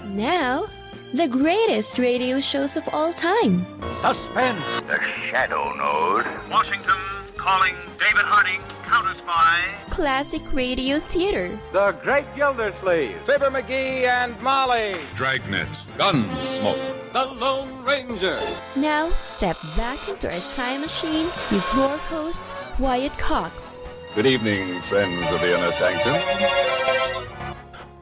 Now, the greatest radio shows of all time. Suspense. The Shadow Node. Washington calling David Harding, counter-spy. Classic radio theater. The Great Gildersleeve. Fibber McGee and Molly. Dragnet. Gunsmoke. The Lone Ranger. Now, step back into a time machine with your host, Wyatt Cox. Good evening, friends of the Inner Sanctum.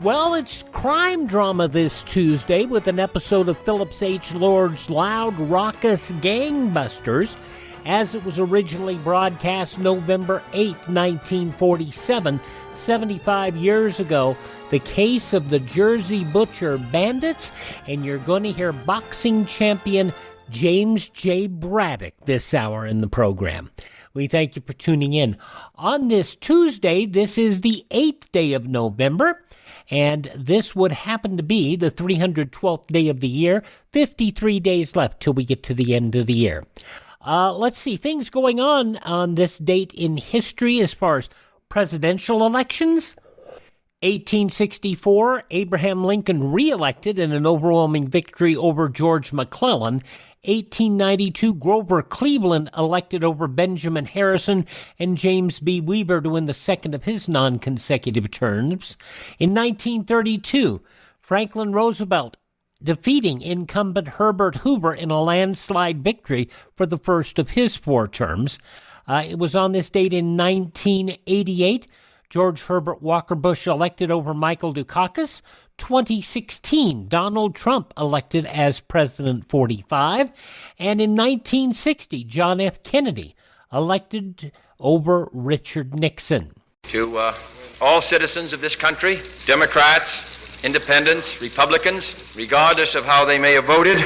Well, it's crime drama this Tuesday with an episode of Phillips H. Lord's loud, raucous Gangbusters, as it was originally broadcast November 8, 1947, 75 years ago, the case of the Jersey Butcher Bandits, and you're going to hear boxing champion James J. Braddock this hour in the program. We thank you for tuning in. On this Tuesday, this is the 8th day of November, and this would happen to be the 312th day of the year, 53 days left till we get to the end of the year. Let's see, things going on this date in history as far as presidential elections. 1864, Abraham Lincoln re-elected in an overwhelming victory over George McClellan. 1892, Grover Cleveland elected over Benjamin Harrison and James B. Weaver to win the second of his non-consecutive terms. In 1932, Franklin Roosevelt defeating incumbent Herbert Hoover in a landslide victory for the first of his 4 terms. It was on this date in 1988, George Herbert Walker Bush elected over Michael Dukakis. 2016, Donald Trump elected as President 45. And in 1960, John F. Kennedy elected over Richard Nixon. To all citizens of this country, Democrats, Independents, Republicans, regardless of how they may have voted,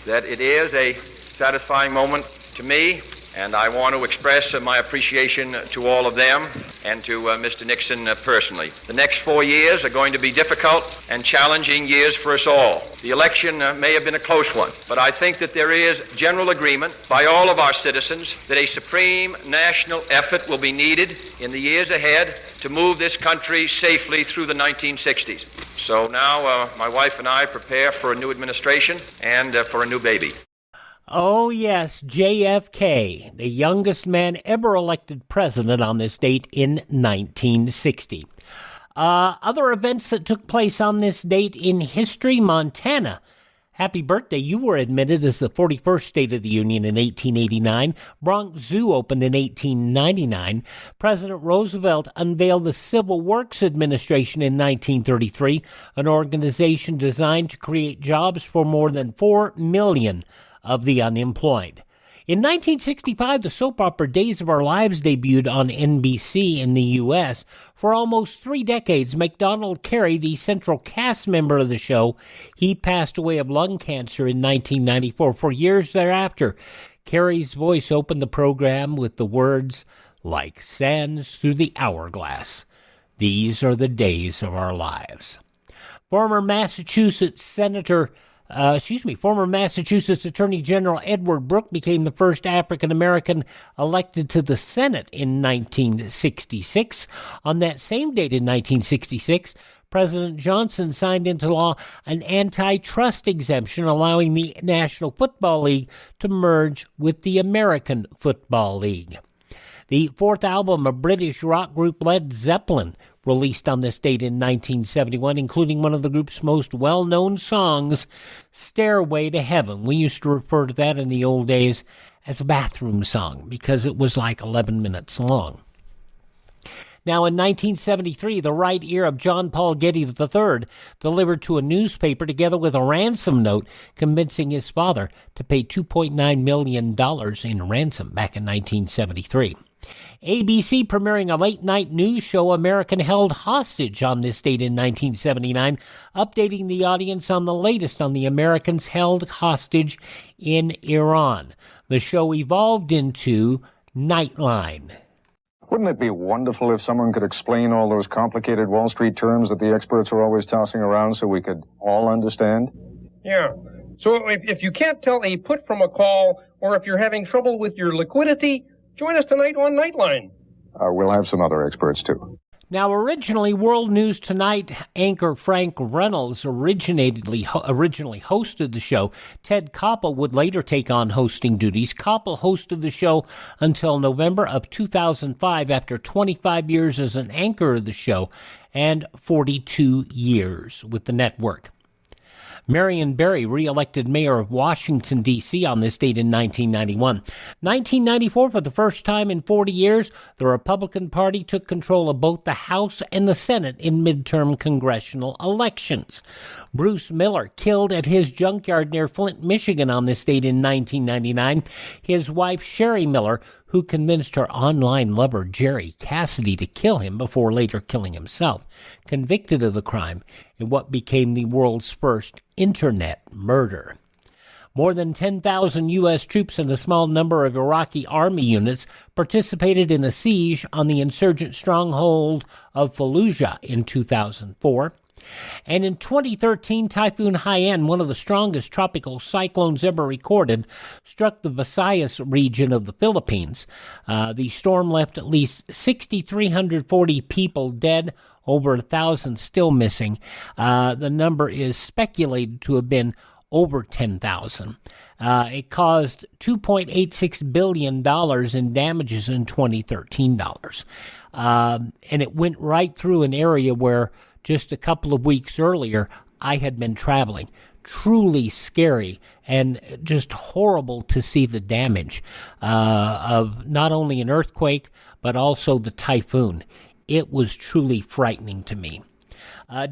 that it is a satisfying moment to me, and I want to express my appreciation to all of them and to Mr. Nixon personally. The next 4 years are going to be difficult and challenging years for us all. The election may have been a close one, but I think that there is general agreement by all of our citizens that a supreme national effort will be needed in the years ahead to move this country safely through the 1960s. So now my wife and I prepare for a new administration and for a new baby. Oh, yes, JFK, the youngest man ever elected president on this date in 1960. Other events that took place on this date in history, Montana. Happy birthday, you were admitted as the 41st state of the Union in 1889. Bronx Zoo opened in 1899. President Roosevelt unveiled the Civil Works Administration in 1933, an organization designed to create jobs for more than 4 million of the unemployed. In 1965, the soap opera Days of Our Lives debuted on NBC in the U.S. For almost 3 decades, MacDonald Carey, the central cast member of the show, he passed away of lung cancer in 1994. For years thereafter, Carey's voice opened the program with the words, "Like sands through the hourglass, these are the days of our lives." Former Massachusetts Attorney General Edward Brooke became the first African-American elected to the Senate in 1966. On that same date in 1966, President Johnson signed into law an antitrust exemption allowing the National Football League to merge with the American Football League. The 4th album of British rock group Led Zeppelin released on this date in 1971, including one of the group's most well-known songs, Stairway to Heaven. We used to refer to that in the old days as a bathroom song because it was like 11 minutes long. Now, in 1973, the right ear of John Paul Getty III delivered to a newspaper together with a ransom note convincing his father to pay $2.9 million in ransom back in 1973. ABC premiering a late-night news show, American Held Hostage, on this date in 1979, updating the audience on the latest on the Americans held hostage in Iran. The show evolved into Nightline. Wouldn't it be wonderful if someone could explain all those complicated Wall Street terms that the experts are always tossing around so we could all understand? Yeah. So if you can't tell a put from a call, or if you're having trouble with your liquidity, join us tonight on Nightline. We'll have some other experts, too. Now, originally, World News Tonight anchor Frank Reynolds originally hosted the show. Ted Koppel would later take on hosting duties. Koppel hosted the show until November of 2005 after 25 years as an anchor of the show and 42 years with the network. Marion Barry, re-elected mayor of Washington, D.C. on this date in 1991. 1994, for the first time in 40 years, the Republican Party took control of both the House and the Senate in midterm congressional elections. Bruce Miller, killed at his junkyard near Flint, Michigan on this date in 1999. His wife, Sherry Miller, who convinced her online lover, Jerry Cassidy, to kill him before later killing himself, convicted of the crime in what became the world's first internet murder. More than 10,000 U.S. troops and a small number of Iraqi army units participated in a siege on the insurgent stronghold of Fallujah in 2004. And in 2013, Typhoon Haiyan, one of the strongest tropical cyclones ever recorded, struck the Visayas region of the Philippines. The storm left at least 6,340 people dead, over 1,000 still missing. The number is speculated to have been over 10,000. It caused $2.86 billion in damages in 2013 dollars. And it went right through an area where just a couple of weeks earlier I had been traveling. Truly scary and just horrible to see the damage of not only an earthquake, but also the typhoon. It was truly frightening to me.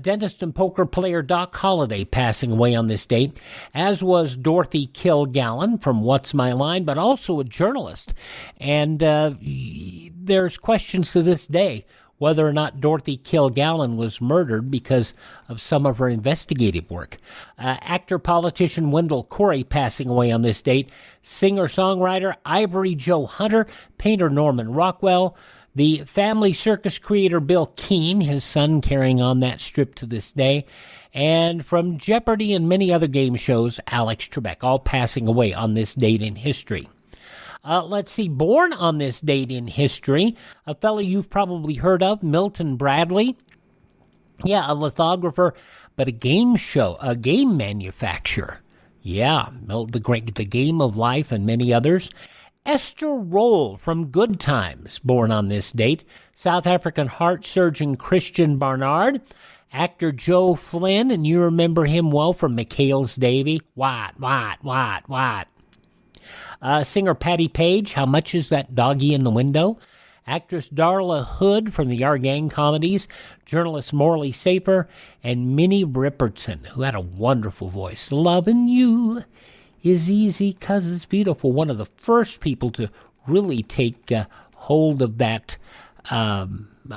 Dentist and poker player Doc Holliday passing away on this date, as was Dorothy Kilgallen from What's My Line, but also a journalist. And there's questions to this day whether or not Dorothy Kilgallen was murdered because of some of her investigative work. Actor-politician Wendell Corey passing away on this date. Singer-songwriter Ivory Joe Hunter, painter Norman Rockwell, the Family Circus creator Bill Keane, his son carrying on that strip to this day, and from Jeopardy and many other game shows, Alex Trebek, all passing away on this date in history. Let's see, born on this date in history, a fellow you've probably heard of, Milton Bradley. Yeah, a lithographer, but a game manufacturer. Yeah, the Game of Life and many others. Esther Roll from Good Times, born on this date. South African heart surgeon Christian Barnard. Actor Joe Flynn, and you remember him well from McHale's Davy. What? Singer Patti Page, How Much Is That Doggy in the Window? Actress Darla Hood from the Our Gang comedies. Journalist Morley Saper, and Minnie Riperton, who had a wonderful voice. Loving you is easy 'cause it's beautiful. One of the first people to really take hold of that,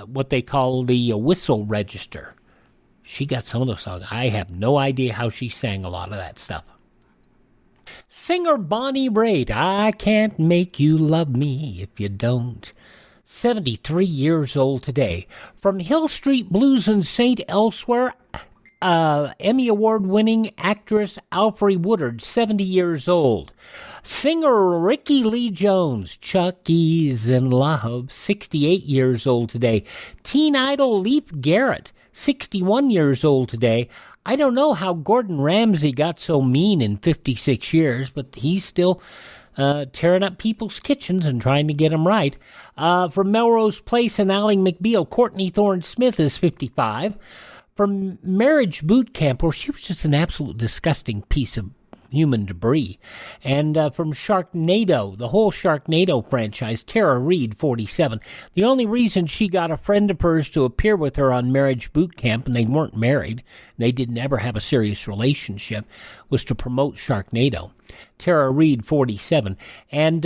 what they call the whistle register. She got some of those songs. I have no idea how she sang a lot of that stuff. Singer Bonnie Raitt, I can't make you love me if you don't. 73 years old today. From Hill Street Blues and St. Elsewhere, Emmy Award-winning actress Alfre Woodard, 70 years old. Singer Ricky Lee Jones, Chucky's in Love, 68 years old today. Teen Idol Leif Garrett, 61 years old today. I don't know how Gordon Ramsay got so mean in 56 years, but he's still tearing up people's kitchens and trying to get them right. From Melrose Place and Ally McBeal, Courtney Thorne Smith is 55. From Marriage Boot Camp, where she was just an absolute disgusting piece of human debris. And from Sharknado, the whole Sharknado franchise, Tara Reid, 47. The only reason she got a friend of hers to appear with her on Marriage Boot Camp, and they weren't married, they didn't ever have a serious relationship, was to promote Sharknado. Tara Reid, 47. And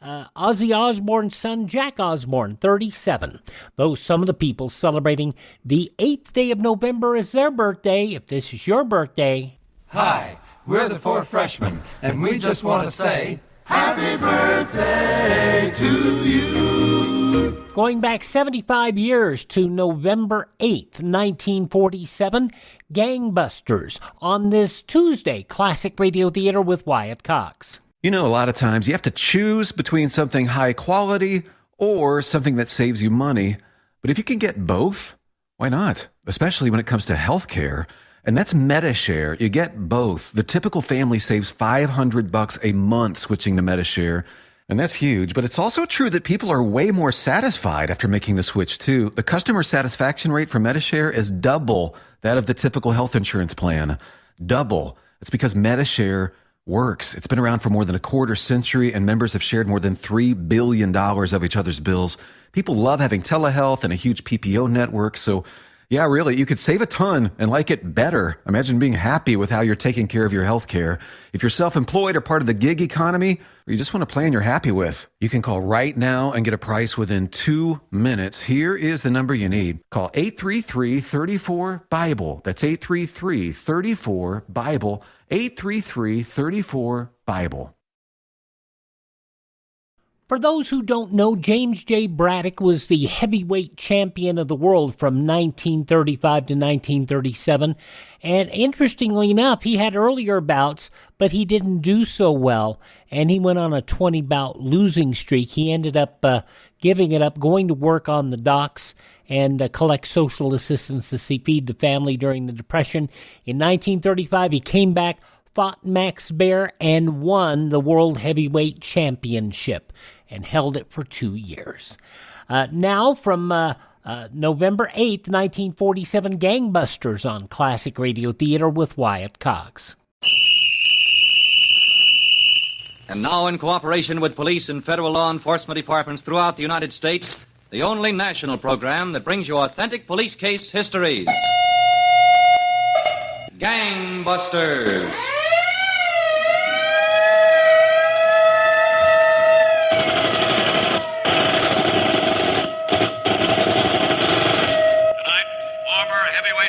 Ozzy Osbourne's son, Jack Osbourne, 37. Those some of the people celebrating the 8th day of November is their birthday. If this is your birthday. Hi, we're the Four Freshmen, and we just want to say, Happy birthday to you. Going back 75 years to November 8th, 1947, Gangbusters on this Tuesday, Classic Radio Theater with Wyatt Cox. You know, a lot of times you have to choose between something high quality or something that saves you money. But if you can get both, why not? Especially when it comes to health care. And that's MediShare. You get both. The typical family saves $500 a month switching to MediShare. And that's huge. But it's also true that people are way more satisfied after making the switch, too. The customer satisfaction rate for MediShare is double that of the typical health insurance plan. Double. It's because MediShare works. It's been around for more than a quarter century, and members have shared more than $3 billion of each other's bills. People love having telehealth and a huge PPO network. So, yeah, really, you could save a ton and like it better. Imagine being happy with how you're taking care of your health care. If you're self-employed or part of the gig economy, or you just want a plan you're happy with, you can call right now and get a price within 2 minutes. Here is the number you need. Call 833-34-BIBLE. That's 833-34-BIBLE. 833-34-BIBLE. For those who don't know, James J. Braddock was the heavyweight champion of the world from 1935 to 1937. And interestingly enough, he had earlier bouts, but he didn't do so well. And he went on a 20-bout losing streak. He ended up giving it up, going to work on the docks and collect social assistance to feed the family during the Depression. In 1935, he came back, fought Max Baer, and won the World Heavyweight Championship and held it for 2 years. Now, from November 8th, 1947, Gangbusters on Classic Radio Theater with Wyatt Cox. And now, in cooperation with police and federal law enforcement departments throughout the United States, the only national program that brings you authentic police case histories. Gangbusters.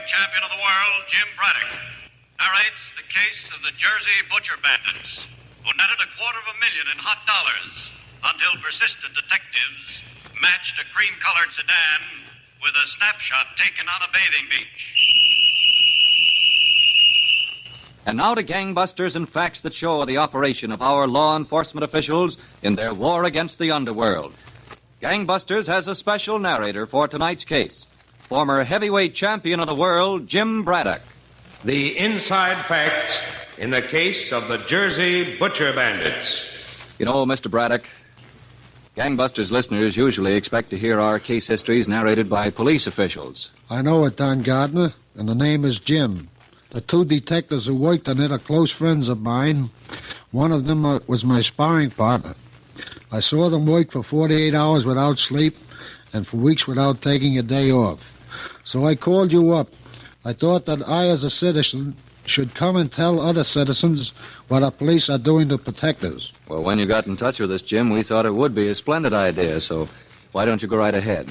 Champion of the world, Jim Braddock, narrates the case of the Jersey Butcher Bandits, who netted $250,000 in hot dollars until persistent detectives matched a cream-colored sedan with a snapshot taken on a bathing beach. And now to Gangbusters and facts that show the operation of our law enforcement officials in their war against the underworld. Gangbusters has a special narrator for tonight's case. Former heavyweight champion of the world, Jim Braddock. The inside facts in the case of the Jersey Butcher Bandits. You know, Mr. Braddock, Gangbusters listeners usually expect to hear our case histories narrated by police officials. I know it, Don Gardner, and the name is Jim. The two detectives who worked on it are close friends of mine. One of them was my sparring partner. I saw them work for 48 hours without sleep and for weeks without taking a day off. So I called you up. I thought that I, as a citizen, should come and tell other citizens what our police are doing to protect us. Well, when you got in touch with us, Jim, we thought it would be a splendid idea, so why don't you go right ahead?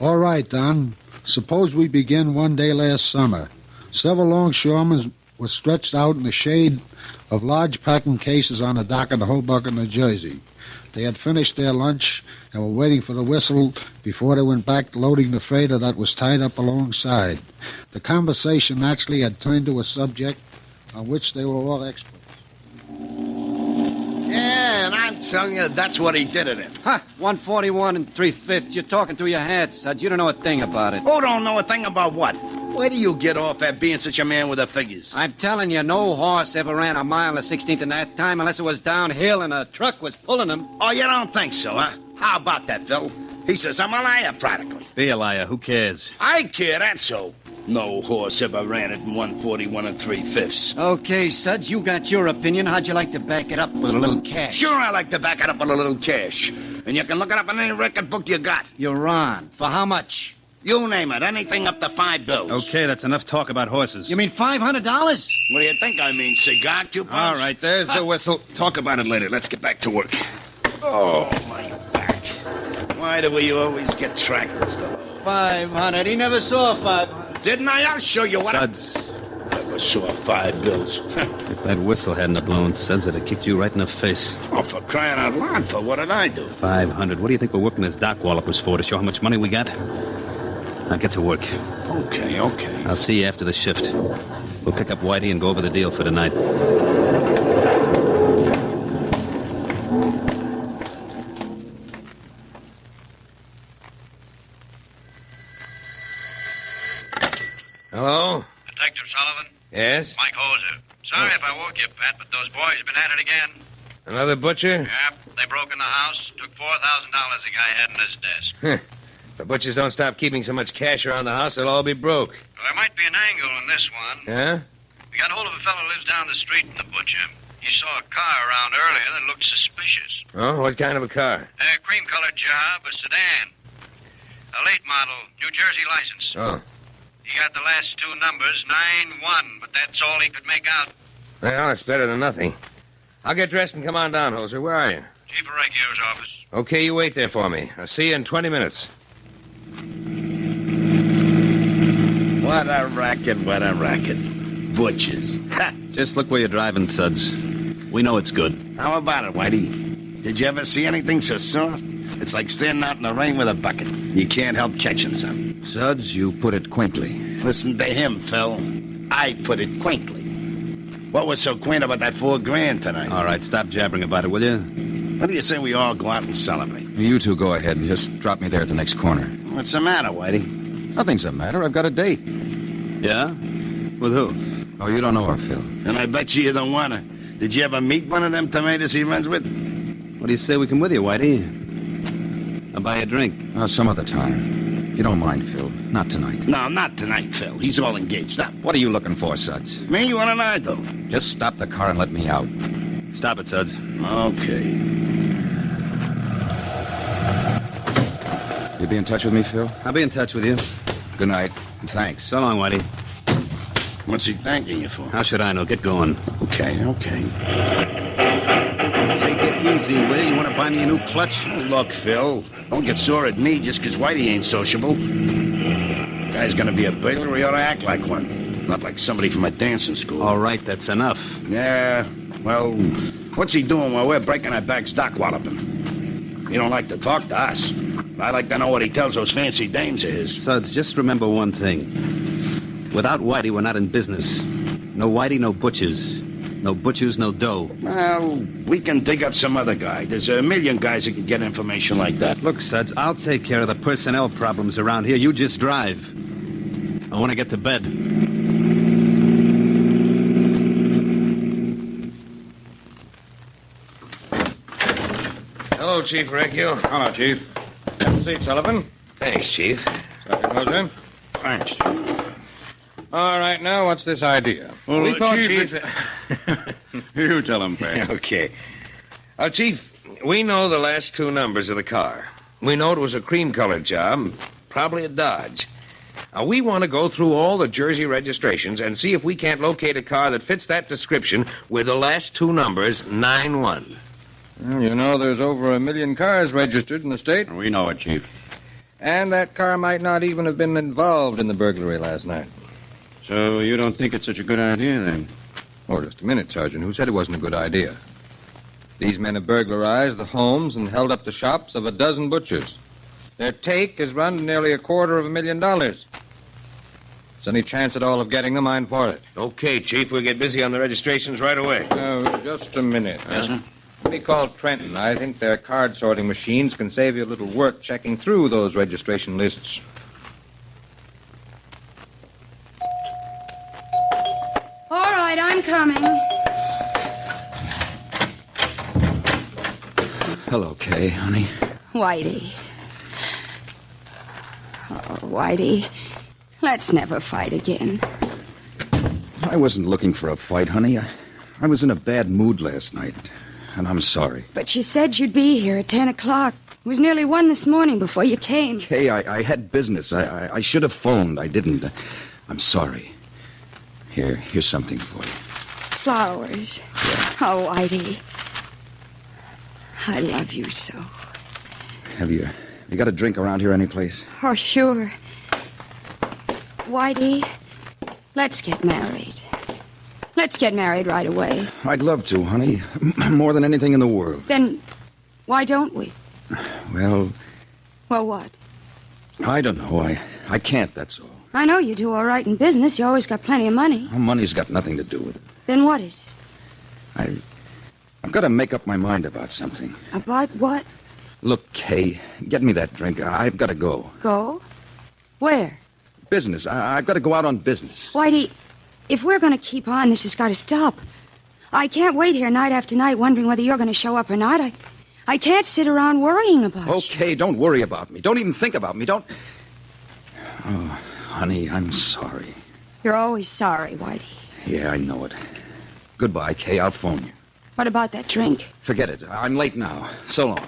All right, Don. Suppose we begin one day last summer. Several longshoremen were stretched out in the shade of large packing cases on the dock in Hoboken, New Jersey. They had finished their lunch and were waiting for the whistle before they went back loading the freighter that was tied up alongside. The conversation naturally had turned to a subject on which they were all experts. Yeah, and I'm telling you, that's what he did it in. Ha! 141 and 3/5. You're talking through your hat, Sud. You don't know a thing about it. Who don't know a thing about what? Where do you get off at being such a man with the figures? I'm telling you, no horse ever ran a mile and a 16th in that time unless it was downhill and a truck was pulling him. Oh, you don't think so, huh? How about that, Phil? He says I'm a liar, practically. Be a liar. Who cares? I care, that's so. No horse ever ran it in 141 and 3/5. Okay, Suds, you got your opinion. How'd you like to back it up with a little cash? Sure, I like to back it up with a little cash. And you can look it up in any record book you got. You're on. For how much? You name it. Anything up to $5. Okay, that's enough talk about horses. You mean $500? What do you think I mean, cigar coupons? All right, there's the whistle. Talk about it later. Let's get back to work. Oh, my back. Why do we always get trackers, though? 500. He never saw 500. Didn't I? I'll show you what... Suds. Never saw $5. If that whistle hadn't have blown, Suds would have kicked you right in the face. Oh, for crying out loud, for what did I do? 500. What do you think we're working this dock wallopers for? To show how much money we got? Now get to work. Okay. I'll see you after the shift. We'll pick up Whitey and go over the deal for tonight. Detective Sullivan. Yes? Mike Hoser. Sorry if I woke you, Pat, but those boys have been at it again. Another butcher? Yep. They broke in the house, took $4,000 the guy had in his desk. If the butchers don't stop keeping so much cash around the house, they'll all be broke. Well, there might be an angle in this one. Yeah? We got hold of a fellow who lives down the street from the butcher. He saw a car around earlier that looked suspicious. Oh, what kind of a car? A cream-colored job, a sedan. A late model, New Jersey license. Oh. He got the last two numbers, 9-1, but that's all he could make out. Well, it's better than nothing. I'll get dressed and come on down, Hoser. Where are you? Chief Orecchio's office. Okay, you wait there for me. I'll see you in 20 minutes. What a racket, what a racket. Butchers. Ha! Just look where you're driving, Suds. We know it's good. How about it, Whitey? Did you ever see anything so soft? It's like standing out in the rain with a bucket. You can't help catching some. Suds, you put it quaintly. Listen to him, Phil. I put it quaintly. What was so quaint about that $4,000 tonight? All right, stop jabbering about it, will you? What do you say we all go out and celebrate? You two go ahead and just drop me there at the next corner. What's the matter, Whitey? Nothing's the matter. I've got a date. Yeah? With who? Oh, you don't know her, Phil. And I bet you don't want to. Did you ever meet one of them tomatoes he runs with? What do you say we come with you, Whitey? I'll buy you a drink. Some other time. You don't mind, Phil. Not tonight. No, not tonight, Phil. He's all engaged up. What are you looking for, Suds? Me? What did I do? Just stop the car and let me out. Stop it, Suds. Okay. You'll be in touch with me, Phil? I'll be in touch with you. Good night. And thanks. So long, Whitey. What's he thanking you for? How should I know? Get going. Okay. Take it easy, will you? You want to buy me a new clutch? Oh, look, Phil. Don't get sore at me just because Whitey ain't sociable. Guy's gonna be a burglar, he ought to act like one. Not like somebody from a dancing school. All right, that's enough. Yeah, well, what's he doing while we're breaking our backs dock walloping? He don't like to talk to us. I like to know what he tells those fancy dames of his. Suds, just remember one thing. Without Whitey, we're not in business. No Whitey, no butchers. No butchers, no dough. Well, we can dig up some other guy. There's a million guys that can get information like that. Look, Suds, I'll take care of the personnel problems around here. You just drive. I want to get to bed. Hello, Chief Orecchio. Hello, Chief. Have a seat, Sullivan. Thanks, Chief. Sergeant Moser. Thanks. All right, now, what's this idea? Well, we thought, Chief... You tell him, Pat. Okay. Chief, we know the last two numbers of the car. We know it was a cream-colored job, probably a Dodge. We want to go through all the Jersey registrations and see if we can't locate a car that fits that description with the last two numbers, 9-1. Well, you know, there's over 1 million cars registered in the state. We know it, Chief. And that car might not even have been involved in the burglary last night. So you don't think it's such a good idea, then? Oh, just a minute, Sergeant. Who said it wasn't a good idea? These men have burglarized the homes and held up the shops of a dozen butchers. Their take has run to nearly $250,000. It's any chance at all of getting them, I'm for it. Okay, Chief, we'll get busy on the registrations right away. Just a minute. Yes, sir? Let me call Trenton. I think their card sorting machines can save you a little work checking through those registration lists. All right, I'm coming. Hello, Kay, honey. Whitey. Oh, Whitey. Let's never fight again. I wasn't looking for a fight, honey. I was in a bad mood last night, and I'm sorry. But you said you'd be here at 10 o'clock. It was nearly 1 this morning before you came. Kay, I had business. I should have phoned. I didn't. I'm sorry. Here's something for you. Flowers. Yeah. Oh, Whitey. I love you so. Have you got a drink around here anyplace? Oh, sure. Whitey, let's get married. Let's get married right away. I'd love to, honey. More than anything in the world. Then why don't we? Well... Well, what? I don't know. I can't, that's all. I know you do all right in business. You always got plenty of money. Well, money's got nothing to do with it. Then what is it? I've got to make up my mind about something. About what? Look, Kay, get me that drink. I've got to go. Go? Where? Business. I've got to go out on business. Whitey, If we're going to keep on, this has got to stop. I can't wait here night after night wondering whether you're going to show up or not. I can't sit around worrying about you. Okay, don't worry about me. Don't even think about me. Don't... Oh, honey, I'm sorry. You're always sorry, Whitey. Yeah, I know it. Goodbye, Kay. I'll phone you. What about that drink? Forget it. I'm late now. So long.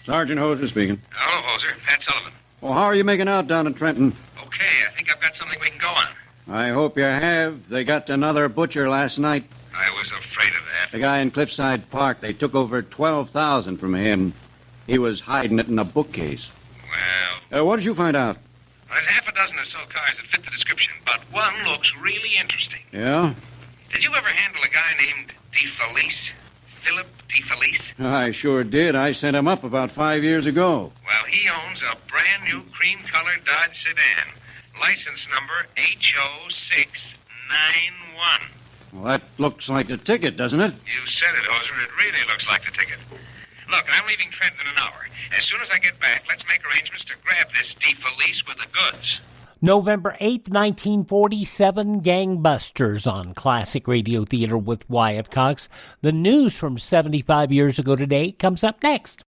Sergeant Hoser speaking. Hello, Hoser. Pat Sullivan. Well, how are you making out down in Trenton? Okay, I think I've got something we can go on. I hope you have. They got another butcher last night. I was afraid of that. The guy in Cliffside Park, they took over $12,000 from him. He was hiding it in a bookcase. Well... what did you find out? There's half a dozen or so cars that fit the description, but one looks really interesting. Yeah? Did you ever handle a guy named DeFelice? Philip DeFelice? I sure did. I sent him up about 5 years ago. Well, he owns a brand new cream-colored Dodge sedan. License number HO691. Well, that looks like the ticket, doesn't it? You said it, Hoser. It really looks like the ticket. Look, I'm leaving Trenton in an hour. As soon as I get back, let's make arrangements to grab this DeFelice with the goods. November 8th, 1947, Gangbusters on Classic Radio Theater with Wyatt Cox. The news from 75 years ago today comes up next.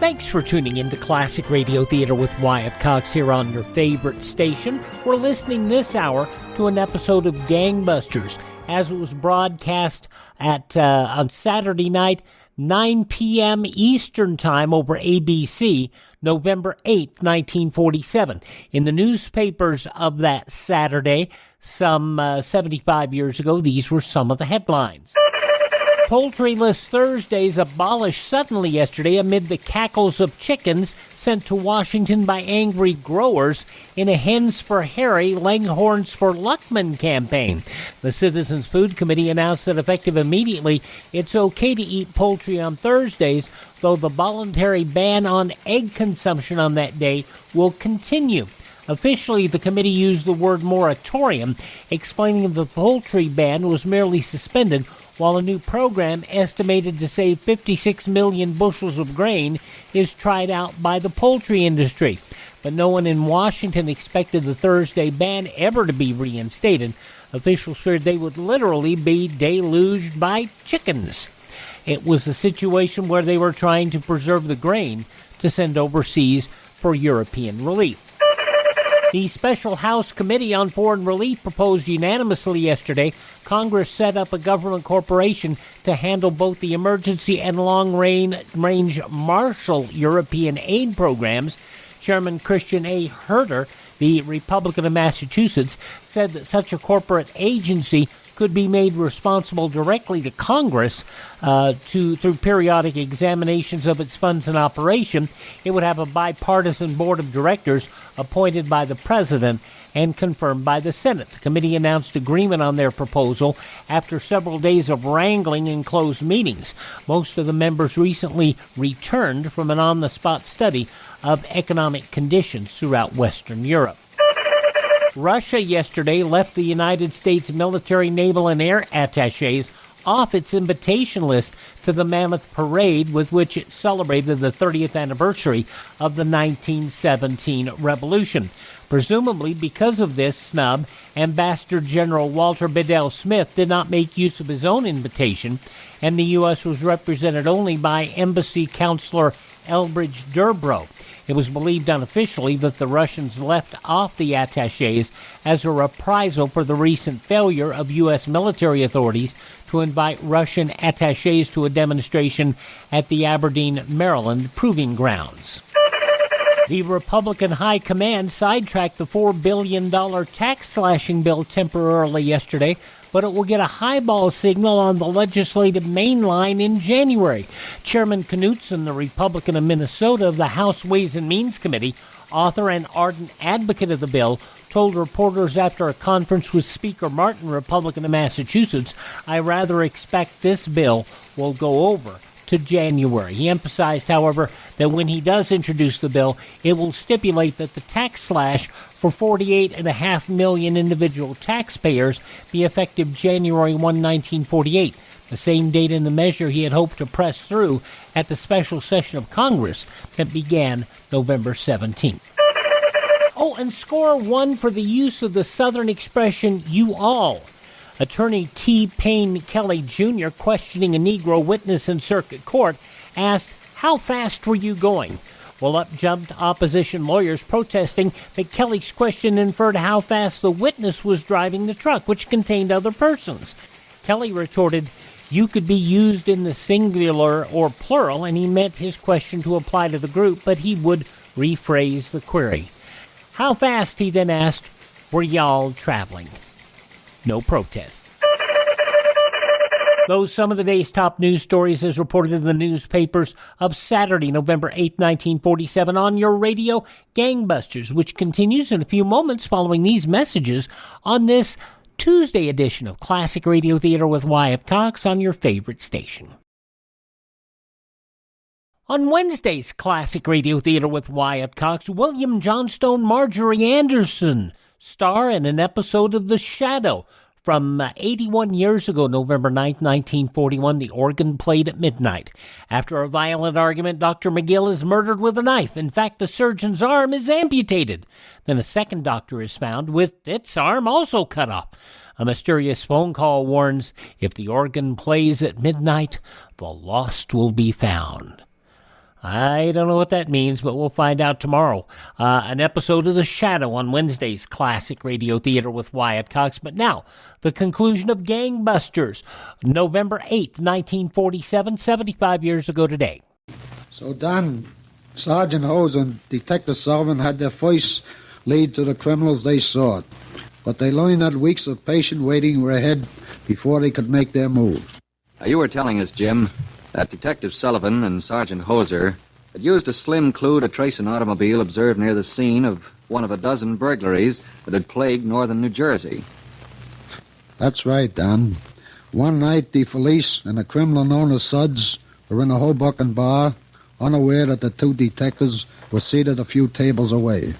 Thanks for tuning in to Classic Radio Theater with Wyatt Cox here on your favorite station. We're listening this hour to an episode of Gangbusters as it was broadcast at on Saturday night, 9 p.m. Eastern Time over ABC, November 8th, 1947. In the newspapers of that Saturday, some 75 years ago, these were some of the headlines. Poultryless Thursdays abolished suddenly yesterday amid the cackles of chickens sent to Washington by angry growers in a Hens for Harry, Leghorns for Luckman campaign. The Citizens Food Committee announced that effective immediately, it's okay to eat poultry on Thursdays, though the voluntary ban on egg consumption on that day will continue. Officially, the committee used the word moratorium, explaining the poultry ban was merely suspended while a new program estimated to save 56 million bushels of grain is tried out by the poultry industry. But no one in Washington expected the Thursday ban ever to be reinstated. Officials feared they would literally be deluged by chickens. It was a situation where they were trying to preserve the grain to send overseas for European relief. The Special House Committee on Foreign Relief proposed unanimously yesterday Congress set up a government corporation to handle both the emergency and long-range Marshall European aid programs. Chairman Christian A. Herter, the Republican of Massachusetts, said that such a corporate agency could be made responsible directly to Congress through periodic examinations of its funds and operation. It would have a bipartisan board of directors appointed by the president and confirmed by the Senate. The committee announced agreement on their proposal after several days of wrangling in closed meetings. Most of the members recently returned from an on-the-spot study of economic conditions throughout Western Europe. Russia yesterday left the United States military, naval, and air attachés off its invitation list to the mammoth parade with which it celebrated the 30th anniversary of the 1917 revolution. Presumably because of this snub, Ambassador General Walter Bedell Smith did not make use of his own invitation, and the U.S. was represented only by Embassy Counselor Elbridge Durbrow. It was believed unofficially that the Russians left off the attachés as a reprisal for the recent failure of U.S. military authorities to invite Russian attachés to a demonstration at the Aberdeen, Maryland proving grounds. The Republican High Command sidetracked the $4 billion tax slashing bill temporarily yesterday, but it will get a highball signal on the legislative main line in January. Chairman Knutson, the Republican of Minnesota of the House Ways and Means Committee, author and ardent advocate of the bill, told reporters after a conference with Speaker Martin, Republican of Massachusetts, "I rather expect this bill will go over to January. He emphasized, however, that when he does introduce the bill, it will stipulate that the tax slash for 48.5 million individual taxpayers be effective January 1, 1948, the same date in the measure he had hoped to press through at the special session of Congress that began November 17th. Oh, and score one for the use of the Southern expression, you all. Attorney T. Payne Kelly Jr., questioning a Negro witness in circuit court, asked, "How fast were you going?" Well, up jumped opposition lawyers protesting that Kelly's question inferred how fast the witness was driving the truck, which contained other persons. Kelly retorted, "You could be used in the singular or plural," and he meant his question to apply to the group, but he would rephrase the query. "How fast," he then asked, "were y'all traveling?" No protest. Those some of the day's top news stories as reported in the newspapers of Saturday, November 8, 1947, on your radio, Gangbusters, which continues in a few moments following these messages on this Tuesday edition of Classic Radio Theater with Wyatt Cox on your favorite station. On Wednesday's Classic Radio Theater with Wyatt Cox, William Johnstone, Marjorie Anderson star in an episode of The Shadow. From 81 years ago, November 9, 1941, the organ played at midnight. After a violent argument, Dr. McGill is murdered with a knife. In fact, the surgeon's arm is amputated. Then a second doctor is found with its arm also cut off. A mysterious phone call warns, if the organ plays at midnight, the lost will be found. I don't know what that means, but we'll find out tomorrow. An episode of The Shadow on Wednesday's Classic Radio Theater with Wyatt Cox. But now, the conclusion of Gangbusters, November 8th, 1947, 75 years ago today. So, Don, Sergeant Hose and Detective Sullivan had their first lead to the criminals they sought. But they learned that weeks of patient waiting were ahead before they could make their move. Now, you were telling us, Jim, that Detective Sullivan and Sergeant Hoser had used a slim clue to trace an automobile observed near the scene of one of a dozen burglaries that had plagued northern New Jersey. That's right, Don. One night, the police and a criminal known as Suds were in a Hoboken bar, unaware that the two detectives were seated a few tables away.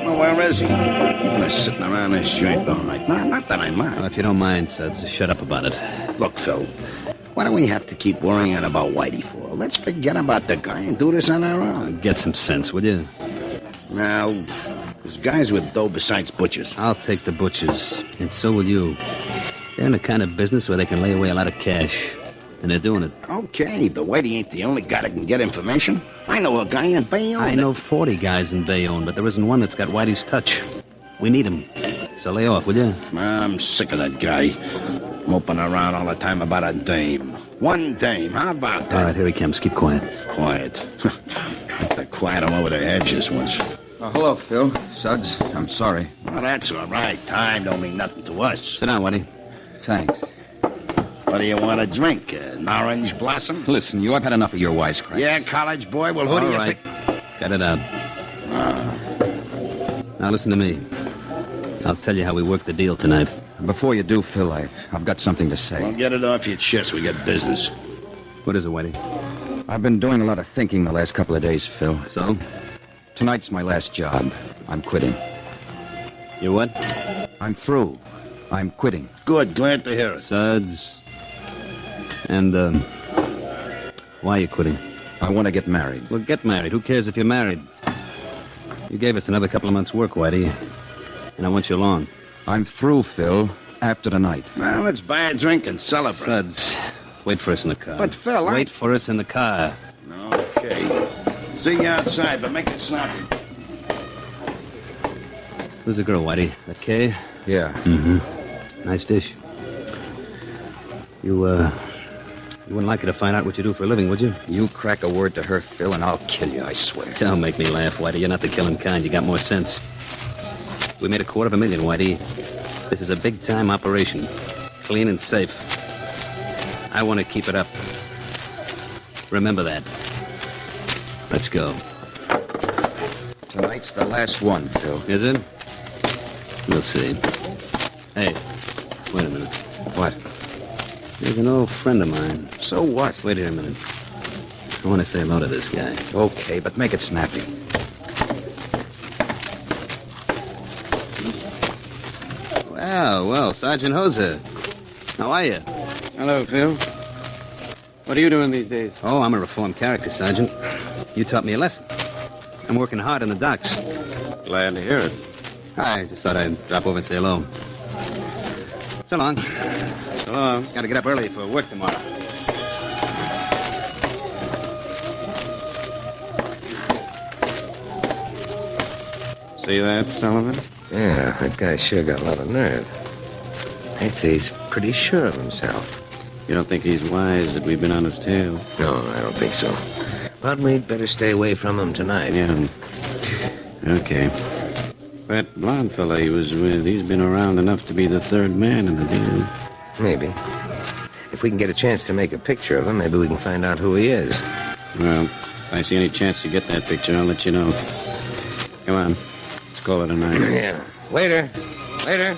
Well, where is he? He's sitting around this joint all night. Not that I mind. Well, if you don't mind, Suds, shut up about it. Look, Phil, what do we have to keep worrying about Whitey for? Let's forget about the guy and do this on our own. Get some sense, will you? Now, there's guys with dough besides butchers. I'll take the butchers, and so will you. They're in the kind of business where they can lay away a lot of cash, and they're doing it. Okay, but Whitey ain't the only guy that can get information. I know a guy in Bayonne. I know 40 guys in Bayonne, but there isn't one that's got Whitey's touch. We need him. So lay off, will you? I'm sick of that guy. Moping around all the time about a dame. One dame, how about that? All right, here he comes. Keep quiet. Quiet. They're quiet him over the edges once. Hello, Phil. Suds, I'm sorry. Well, that's all right. Time don't mean nothing to us. Sit down, Whitey. Thanks. What do you want to drink? An orange blossom? Listen, I've had enough of your wisecracks. Yeah, college boy? Well, who do you think? Cut it out. Now listen to me. I'll tell you how we work the deal tonight. Before you do, Phil, I've got something to say. Well, get it off your chest. We got business. What is it, Whitey? I've been doing a lot of thinking the last couple of days, Phil. So? Tonight's my last job. I'm quitting. You what? I'm through. I'm quitting. Good. Glad to hear it. Suds. And, why are you quitting? I want to get married. Well, get married. Who cares if you're married? You gave us another couple of months' work, Whitey. And I want you along. I'm through, Phil. After tonight. Well, let's buy a drink and celebrate. Suds, wait for us in the car. But, Phil, Wait for us in the car. Okay. See you outside, but make it snappy. Who's the girl, Whitey? That Kay? Yeah. Mm-hmm. Nice dish. You wouldn't like her to find out what you do for a living, would you? You crack a word to her, Phil, and I'll kill you, I swear. Don't make me laugh, Whitey. You're not the killing kind. You got more sense. We made $250,000, Whitey. This is a big-time operation. Clean and safe. I want to keep it up. Remember that. Let's go. Tonight's the last one, Phil. Is it? We'll see. Hey, wait a minute. What? He's an old friend of mine. So what? Wait here a minute. I want to say hello to this guy. Okay, but make it snappy. Well, Sergeant Hoser. How are you? Hello, Phil. What are you doing these days? Oh, I'm a reformed character, Sergeant. You taught me a lesson. I'm working hard in the docks. Glad to hear it. I just thought I'd drop over and say hello. So long. So long. Gotta get up early for work tomorrow. See that, Sullivan? Yeah, that guy sure got a lot of nerve. I'd say he's pretty sure of himself. You don't think he's wise that we've been on his tail? No, I don't think so. But we'd better stay away from him tonight. Yeah. Okay. That blonde fella he was with, he's been around enough to be the third man in the deal. Maybe. If we can get a chance to make a picture of him, maybe we can find out who he is. Well, if I see any chance to get that picture, I'll let you know. Come on. Let's call it a night. Yeah. Later. Later.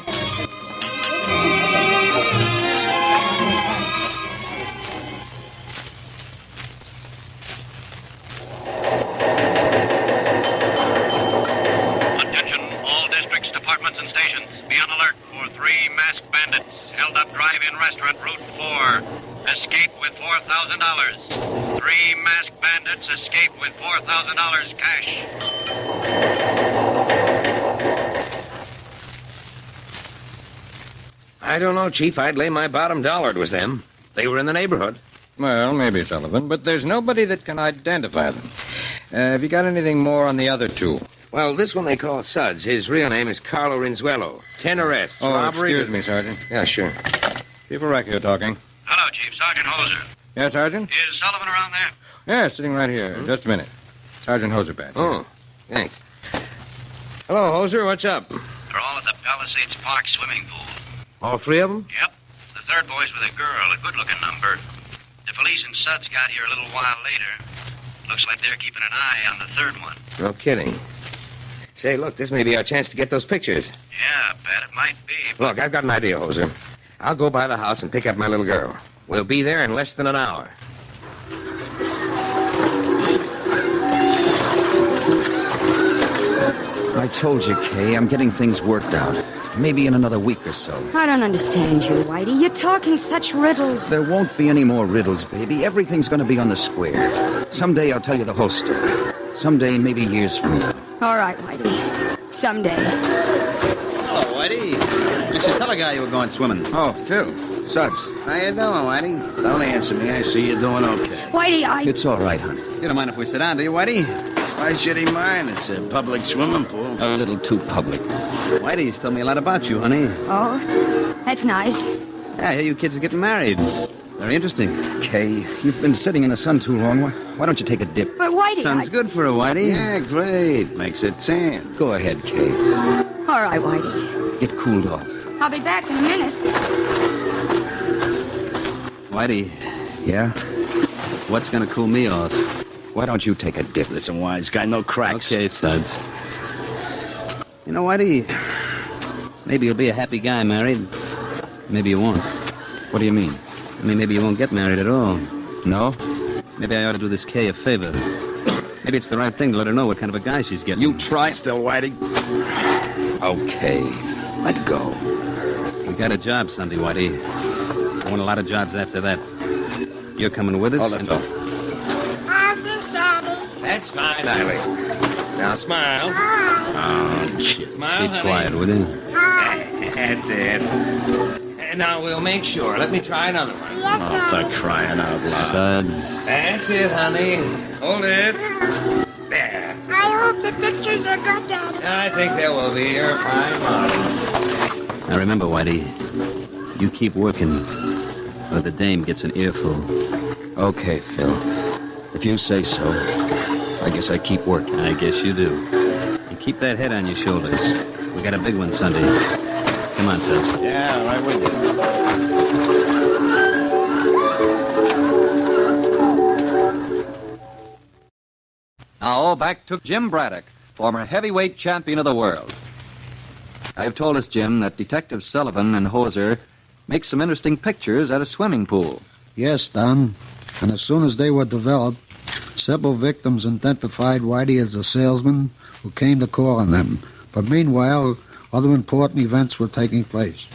Attention, all districts, departments, and stations. Be on alert for 3 masked bandits held up drive-in restaurant Route 4. Escape with $4,000. 3 masked bandits escape with $4,000 cash. I don't know, Chief. I'd lay my bottom dollar it was them. They were in the neighborhood. Well, maybe, Sullivan, but there's nobody that can identify them. Have you got anything more on the other two? Well, this one they call Suds. His real name is Carlo Rinzuelo. 10 arrests. Oh, robbery. excuse me, Sergeant. Yeah, sure. Chief Araki talking. Hello, Chief. Sergeant Hoser. Yes, Sergeant? Is Sullivan around there? Yeah, sitting right here. Just a minute. Sergeant Hoserbat. Oh, thanks. Hello, Hoser. What's up? They're all at the Palisades Park swimming pool. All 3 of them? Yep. The third boy's with a girl, a good-looking number. The police and Suds got here a little while later. Looks like they're keeping an eye on the third one. No kidding. Say, look, this may be our chance to get those pictures. Yeah, bet it might be. Look, I've got an idea, Hoser. I'll go by the house and pick up my little girl. We'll be there in less than an hour. I told you, Kay, I'm getting things worked out. Maybe in another week or so. I don't understand you, Whitey. You're talking such riddles. There won't be any more riddles, baby. Everything's going to be on the square. Someday I'll tell you the whole story. Someday, maybe years from now. All right, Whitey. Someday. Hello, Whitey. You should tell a guy you were going swimming. Oh, Phil. Suds. How you doing, Whitey? Don't answer me. I see you're doing okay. Whitey, It's all right, honey. You don't mind if we sit down, do you, Whitey? Why should he mind? It's a public swimming pool. A little too public. Whitey's told me a lot about you, honey. Oh, that's nice. Yeah, I hear you kids are getting married. Very interesting. Kay, you've been sitting in the sun too long. Why don't you take a dip? But Whitey, Sounds good for a Whitey. Yeah, great. Makes it tan. Go ahead, Kay. All right, Whitey. Get cooled off. I'll be back in a minute. Whitey, Yeah? what's gonna cool me off? Why don't you take a dip? Listen, wise guy, no cracks. Okay, Suds. You know, Whitey, maybe you'll be a happy guy married. Maybe you won't. What do you mean? I mean, maybe you won't get married at all. No? Maybe I ought to do this Kay a favor. Maybe it's the right thing to let her know what kind of a guy she's getting. You try. Still, Whitey? Okay. Let go. We got a job Sunday, Whitey. I want a lot of jobs after that. You're coming with us? Hold it, Phil. That's fine, Eileen. Now smile. Oh, kid. Smile, Keep honey. quiet, will you? That's it. And now we'll make sure. Let me try another one. Oh, for crying out loud. Suds. That's it, honey. Hold it. There. I hope the pictures are good, Daddy. I think they will be. You're a fine model. Now remember, Whitey, you keep working, or the dame gets an earful. Okay, Phil. If you say so, I guess I keep working. I guess you do. And keep that head on your shoulders. We got a big one Sunday. Come on, Suds. Yeah, right with you. Now, back to Jim Braddock, former heavyweight champion of the world. I've told us, Jim, that Detectives Sullivan and Hoser make some interesting pictures at a swimming pool. Yes, Don. And as soon as they were developed, several victims identified Whitey as a salesman who came to call on them. But meanwhile, other important events were taking place.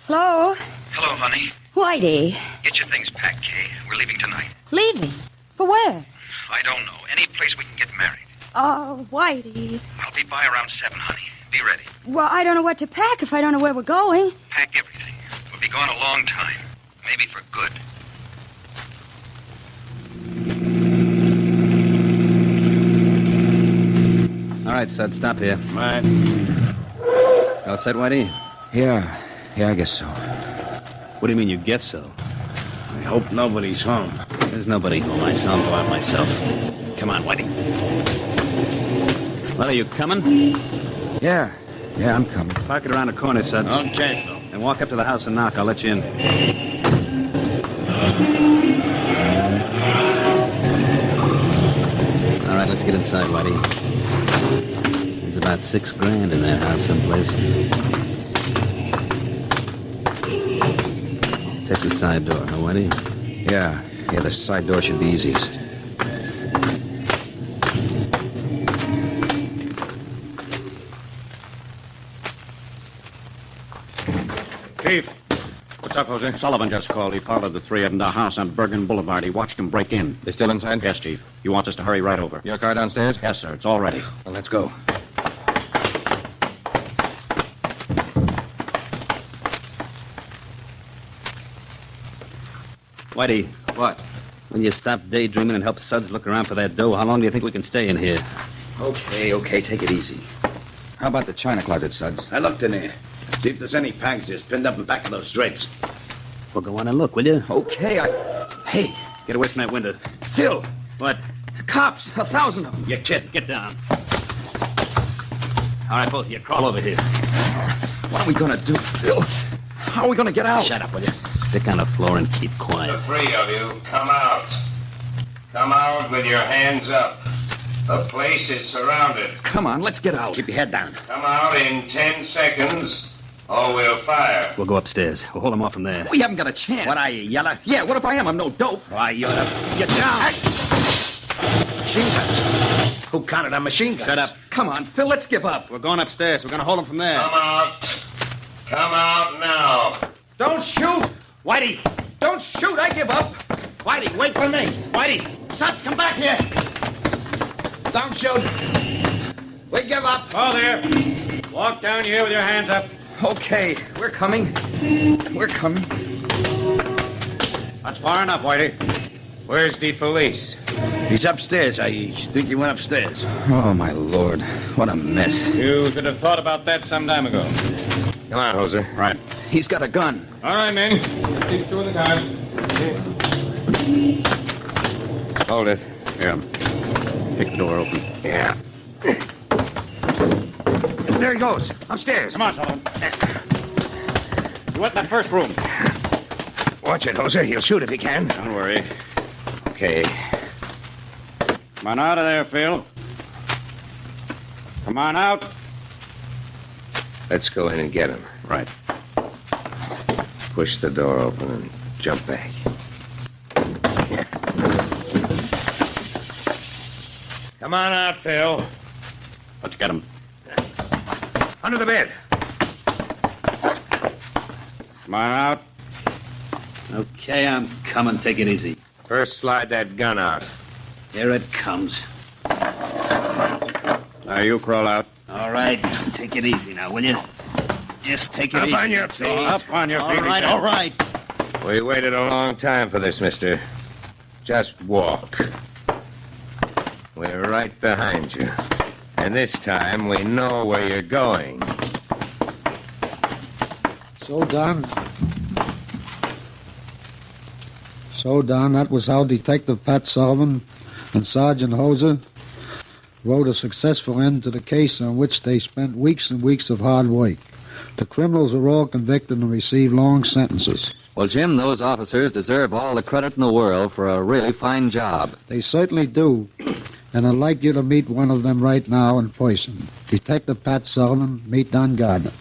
Hello? Hello, honey. Whitey. Get your things packed, Kay. We're leaving tonight. Leaving? For where? I don't know. Any place we can get married. Oh, Whitey. I'll be by around 7, honey. Be ready. Well, I don't know what to pack if I don't know where we're going. Pack everything. We'll be gone a long time. Maybe for good. All right, Sud, stop here. Right. All set, Whitey? Yeah, I guess so. What do you mean you guess so? I hope nobody's home. There's nobody home. I saw him go out myself. Come on, Whitey. Well, are you coming? Yeah, I'm coming. Park it around the corner, Suds. Okay, Phil. And walk up to the house and knock. I'll let you in. All right, let's get inside, Whitey. There's about $6,000 in that house someplace. Take the side door, huh, Whitey? Yeah, the side door should be easiest. Chief. What's up, Jose? Sullivan just called. He followed the three of them to a house on Bergen Boulevard. He watched them break in. They still inside? Yes, Chief. He wants us to hurry right over. Your car downstairs? Yes, sir. It's all ready. Well, let's go. Whitey. What? When you stop daydreaming and help Suds look around for that dough, how long do you think we can stay in here? Okay, take it easy. How about the china closet, Suds? I looked in there. See if there's any packs there pinned up in back of those drapes. Well, go on and look, will you? Okay, Hey! Get away from that window. Phil! What? Cops! 1,000 of them! You kid, get down. All right, both of you, crawl over here. What are we gonna do, Phil? How are we gonna get out? Shut up, will you? Stick on the floor and keep quiet. The three of you, come out. Come out with your hands up. The place is surrounded. Come on, let's get out. Keep your head down. Come out in 10 seconds, or we'll fire. We'll go upstairs. We'll hold them off from there. We haven't got a chance. What are you, yeller? Yeah, what if I am? I'm no dope. Why, you're to get down. Machine guns. Who counted on machine guns? Shut up. Come on, Phil, let's give up. We're going upstairs. We're going to hold them from there. Come out. Come out now. Don't shoot. Whitey! Don't shoot. I give up. Whitey, wait for me. Whitey! Suds, come back here. Don't shoot. We give up. Oh, there. Walk down here with your hands up. Okay, we're coming. We're coming. That's far enough, Whitey. Where's the police? He's upstairs. I think he went upstairs. Oh, my Lord. What a mess. You should have thought about that some time ago. Come on, Hoser. Right. He's got a gun. All right, men. These two in the car. Hold it. Here. Pick the door open. Yeah. There he goes. Upstairs. Come on, Sullivan. You went in that first room. Watch it, Hoser. He'll shoot if he can. Don't worry. Okay. Come on out of there, Phil. Come on out. Let's go in and get him. Right. Push the door open and jump back. Yeah. Come on out, Phil. Let's get him. Under the bed. Come on out. Okay, I'm coming. Take it easy. First, slide that gun out. Here it comes. Now you crawl out. All right. Take it easy now, will you? Just take it Up easy. on your So feet. up on your feet. All right, all right. We waited a long time for this, mister. Just walk. We're right behind you. And this time we know where you're going. So, Don, that was how Detective Pat Sullivan and Sergeant Hoser wrote a successful end to the case on which they spent weeks and weeks of hard work. The criminals are all convicted and receive long sentences. Well, Jim, those officers deserve all the credit in the world for a really fine job. They certainly do. and I'd like you to meet one of them right now in person. Detective Pat Sullivan, meet Don Gardner.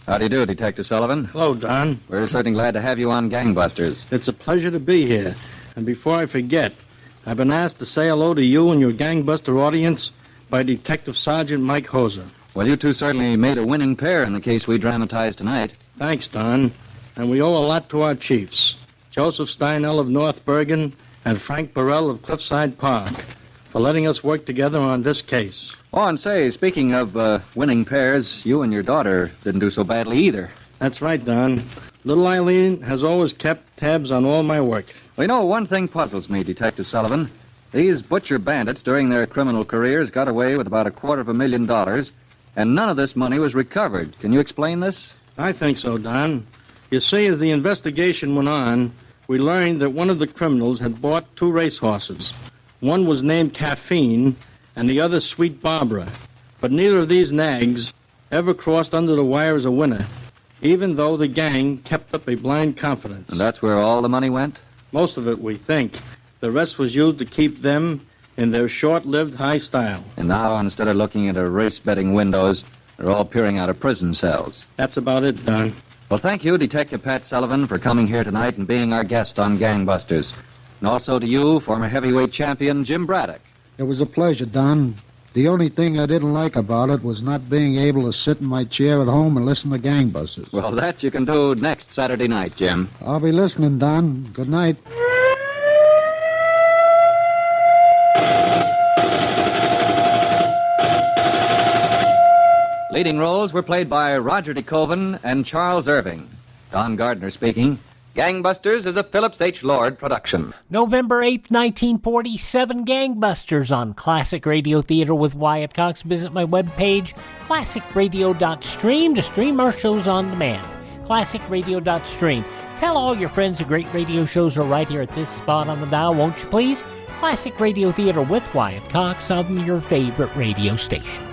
How do you do, Detective Sullivan? Hello, Don. We're certainly glad to have you on Gangbusters. It's a pleasure to be here. And before I forget, I've been asked to say hello to you and your gangbuster audience by Detective Sergeant Mike Hoser. Well, you two certainly made a winning pair in the case we dramatized tonight. Thanks, Don. And we owe a lot to our chiefs, Joseph Steinell of North Bergen and Frank Burrell of Cliffside Park, for letting us work together on this case. Oh, and say, speaking of winning pairs, you and your daughter didn't do so badly either. That's right, Don. Little Eileen has always kept tabs on all my work. Well, you know, one thing puzzles me, Detective Sullivan. These butcher bandits during their criminal careers got away with about $250,000, and none of this money was recovered. Can you explain this? I think so, Don. You see, as the investigation went on, we learned that one of the criminals had bought 2 racehorses. One was named Caffeine, and the other Sweet Barbara. But neither of these nags ever crossed under the wire as a winner, even though the gang kept up a blind confidence. And that's where all the money went? Most of it, we think. The rest was used to keep them in their short-lived high style. And now, instead of looking into race betting windows, they're all peering out of prison cells. That's about it, Don. Well, thank you, Detective Pat Sullivan, for coming here tonight and being our guest on Gangbusters. And also to you, former heavyweight champion Jim Braddock. It was a pleasure, Don. The only thing I didn't like about it was not being able to sit in my chair at home and listen to Gangbusters. Well, that you can do next Saturday night, Jim. I'll be listening, Don. Good night. Leading roles were played by Roger DeKoven and Charles Irving. Don Gardner speaking. Gangbusters is a Phillips H. Lord production. November 8th, 1947, Gangbusters on Classic Radio Theater with Wyatt Cox. Visit my webpage, classicradio.stream, to stream our shows on demand. Classicradio.stream. Tell all your friends the great radio shows are right here at this spot on the dial, won't you please? Classic Radio Theater with Wyatt Cox on your favorite radio station.